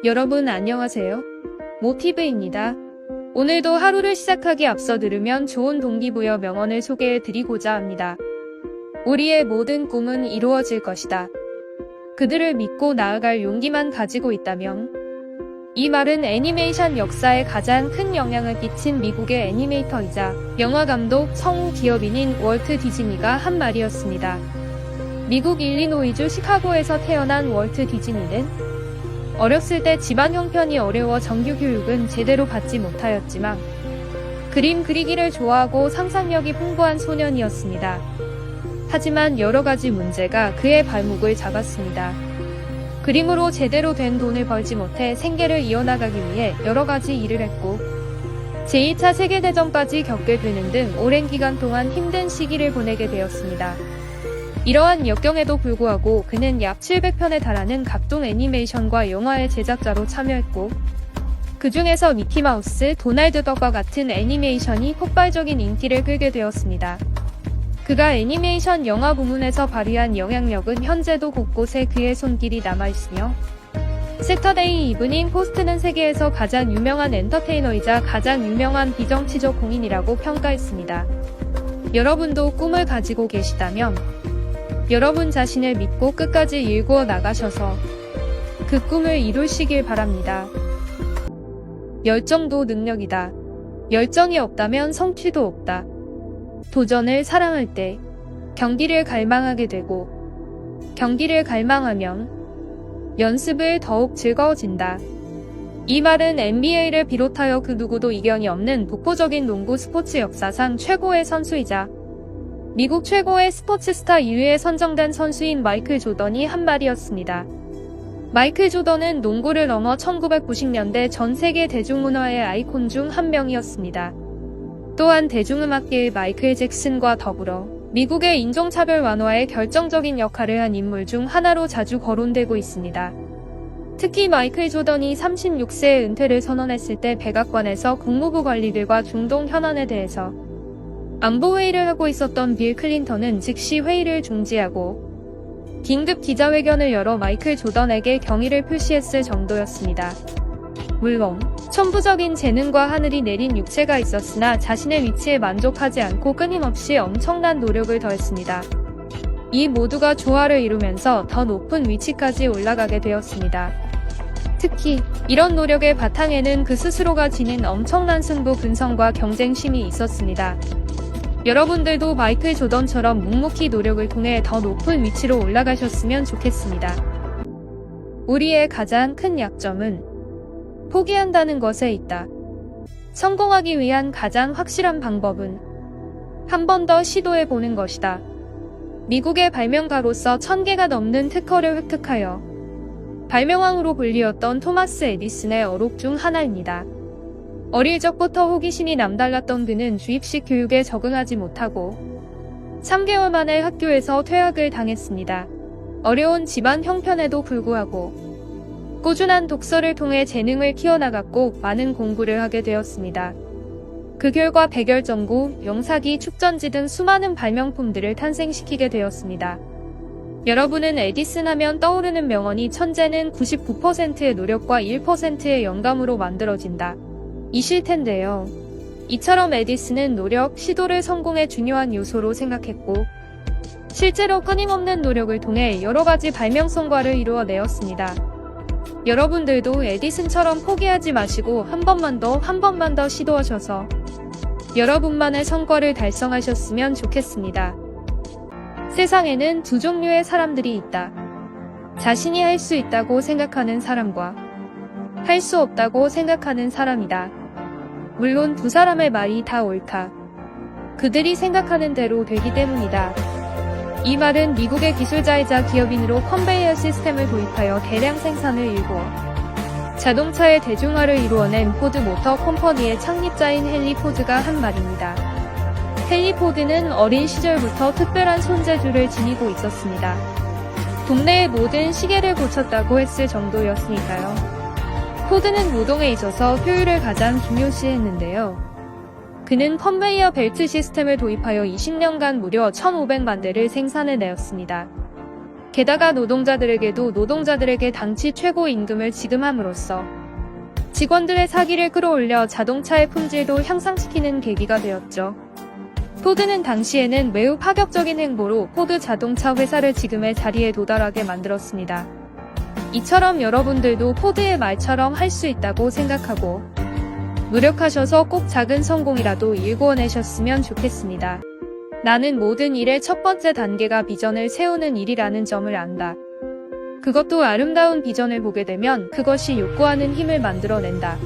여러분 안녕하세요. 모티브입니다. 오늘도 하루를 시작하기 앞서 들으면 좋은 동기부여 명언을 소개해 드리고자 합니다. 우리의 모든 꿈은 이루어질 것이다. 그들을 믿고 나아갈 용기만 가지고 있다면. 이 말은 애니메이션 역사에 가장 큰 영향을 끼친 미국의 애니메이터이자 영화감독 성우 기업인인 월트 디즈니가 한 말이었습니다. 미국 일리노이주 시카고에서 태어난 월트 디즈니는 어렸을 때 집안 형편이 어려워 정규 교육은 제대로 받지 못하였지만 그림 그리기를 좋아하고 상상력이 풍부한 소년이었습니다. 하지만 여러 가지 문제가 그의 발목을 잡았습니다. 그림으로 제대로 된 돈을 벌지 못해 생계를 이어나가기 위해 여러 가지 일을 했고 제2차 세계대전까지 겪게 되는 등 오랜 기간 동안 힘든 시기를 보내게 되었습니다. 이러한 역경에도 불구하고 그는 약 700편에 달하는 각종 애니메이션과 영화의 제작자로 참여했고 그 중에서 미키마우스, 도날드 덕과 같은 애니메이션이 폭발적인 인기를 끌게 되었습니다. 그가 애니메이션 영화 부문에서 발휘한 영향력은 현재도 곳곳에 그의 손길이 남아있으며 세터데이 이브닝 포스트는 세계에서 가장 유명한 엔터테이너이자 가장 유명한 비정치적 공인이라고 평가했습니다. 여러분도 꿈을 가지고 계시다면 여러분 자신을 믿고 끝까지 일구어 나가셔서 그 꿈을 이루시길 바랍니다. 열정도 능력이다. 열정이 없다면 성취도 없다. 도전을 사랑할 때 경기를 갈망하게 되고 경기를 갈망하면 연습을 더욱 즐거워진다. 이 말은 NBA를 비롯하여 그 누구도 이견이 없는 독보적인 농구 스포츠 역사상 최고의 선수이자 미국 최고의 스포츠 스타 2위에 선정된 선수인 마이클 조던이 한 말이었습니다. 마이클 조던은 농구를 넘어 1990년대 전 세계 대중문화의 아이콘 중 한 명이었습니다. 또한 대중음악계의 마이클 잭슨과 더불어 미국의 인종차별 완화에 결정적인 역할을 한 인물 중 하나로 자주 거론되고 있습니다. 특히 마이클 조던이 36세에 은퇴를 선언했을 때 백악관에서 국무부 관리들과 중동 현안에 대해서 안보회의를 하고 있었던 빌 클린턴은 즉시 회의를 중지하고 긴급 기자회견을 열어 마이클 조던에게 경의를 표시했을 정도였습니다. 물론 천부적인 재능과 하늘이 내린 육체가 있었으나 자신의 위치에 만족하지 않고 끊임없이 엄청난 노력을 더했습니다. 이 모두가 조화를 이루면서 더 높은 위치까지 올라가게 되었습니다. 특히 이런 노력의 바탕에는 그 스스로가 지닌 엄청난 승부 근성과 경쟁심이 있었습니다. 여러분들도 마이클 조던처럼 묵묵히 노력을 통해 더 높은 위치로 올라가셨으면 좋겠습니다. 우리의 가장 큰 약점은 포기한다는 것에 있다. 성공하기 위한 가장 확실한 방법은 한 번 더 시도해보는 것이다. 미국의 발명가로서 1000개가 넘는 특허를 획득하여 발명왕으로 불리웠던 토마스 에디슨의 어록 중 하나입니다. 어릴 적부터 호기심이 남달랐던 그는 주입식 교육에 적응하지 못하고 3개월 만에 학교에서 퇴학을 당했습니다. 어려운 집안 형편에도 불구하고 꾸준한 독서를 통해 재능을 키워나갔고 많은 공부를 하게 되었습니다. 그 결과 백열전구, 영사기, 축전지 등 수많은 발명품들을 탄생시키게 되었습니다. 여러분은 에디슨 하면 떠오르는 명언이 천재는 99%의 노력과 1%의 영감으로 만들어진다. 이실 텐데요. 이처럼 에디슨은 노력, 시도를 성공의 중요한 요소로 생각했고 실제로 끊임없는 노력을 통해 여러 가지 발명 성과를 이루어내었습니다. 여러분들도 에디슨처럼 포기하지 마시고 한 번만 더 시도하셔서 여러분만의 성과를 달성하셨으면 좋겠습니다. 세상에는 두 종류의 사람들이 있다. 자신이 할 수 있다고 생각하는 사람과 할 수 없다고 생각하는 사람이다. 물론 두 사람의 말이 다 옳다. 그들이 생각하는 대로 되기 때문이다. 이 말은 미국의 기술자이자 기업인으로 컨베이어 시스템을 도입하여 대량 생산을 일구어 자동차의 대중화를 이루어낸 포드 모터 컴퍼니의 창립자인 헨리 포드가 한 말입니다. 헨리 포드는 어린 시절부터 특별한 손재주를 지니고 있었습니다. 동네의 모든 시계를 고쳤다고 했을 정도였으니까요. 포드는 노동에 있어서 효율을 가장 중요시했는데요. 그는 컨베이어 벨트 시스템을 도입하여 20년간 무려 1,500만 대를 생산해내었습니다. 게다가 노동자들에게도 노동자들에게 당시 최고 임금을 지급함으로써 직원들의 사기를 끌어올려 자동차의 품질도 향상시키는 계기가 되었죠. 포드는 당시에는 매우 파격적인 행보로 포드 자동차 회사를 지금의 자리에 도달하게 만들었습니다. 이처럼 여러분들도 포드의 말처럼 할 수 있다고 생각하고 노력하셔서 꼭 작은 성공이라도 일궈내셨으면 좋겠습니다. 나는 모든 일의 첫 번째 단계가 비전을 세우는 일이라는 점을 안다. 그것도 아름다운 비전을 보게 되면 그것이 욕구하는 힘을 만들어낸다.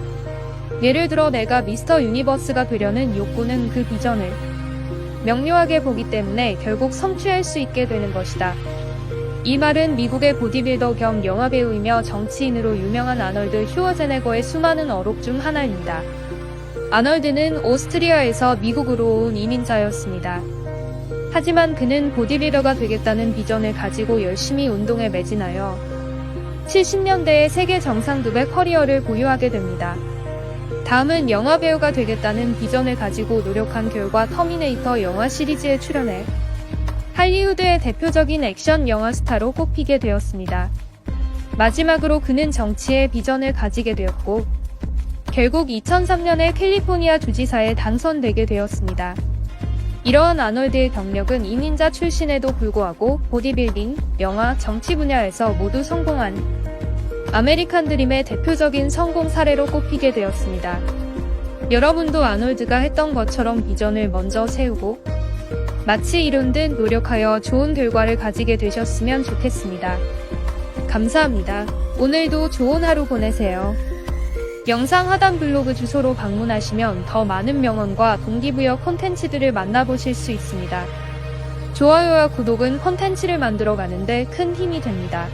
예를 들어 내가 미스터 유니버스가 되려는 욕구는 그 비전을 명료하게 보기 때문에 결국 성취할 수 있게 되는 것이다. 이 말은 미국의 보디빌더 겸 영화배우이며 정치인으로 유명한 아널드 슈워제네거의 수많은 어록 중 하나입니다. 아널드는 오스트리아에서 미국으로 온 이민자였습니다. 하지만 그는 보디빌더가 되겠다는 비전을 가지고 열심히 운동에 매진하여 70년대에 세계 정상급의 커리어를 보유하게 됩니다. 다음은 영화배우가 되겠다는 비전을 가지고 노력한 결과 터미네이터 영화 시리즈에 출연해 할리우드의 대표적인 액션 영화 스타로 꼽히게 되었습니다. 마지막으로 그는 정치의 비전을 가지게 되었고 결국 2003년에 캘리포니아 주지사에 당선되게 되었습니다. 이러한 아놀드의 경력은 이민자 출신에도 불구하고 보디빌딩, 영화, 정치 분야에서 모두 성공한 아메리칸 드림의 대표적인 성공 사례로 꼽히게 되었습니다. 여러분도 아놀드가 했던 것처럼 비전을 먼저 세우고 마치 이룬 듯 노력하여 좋은 결과를 가지게 되셨으면 좋겠습니다. 감사합니다. 오늘도 좋은 하루 보내세요. 영상 하단 블로그 주소로 방문하시면 더 많은 명언과 동기부여 콘텐츠들을 만나보실 수 있습니다. 좋아요와 구독은 콘텐츠를 만들어가는데 큰 힘이 됩니다.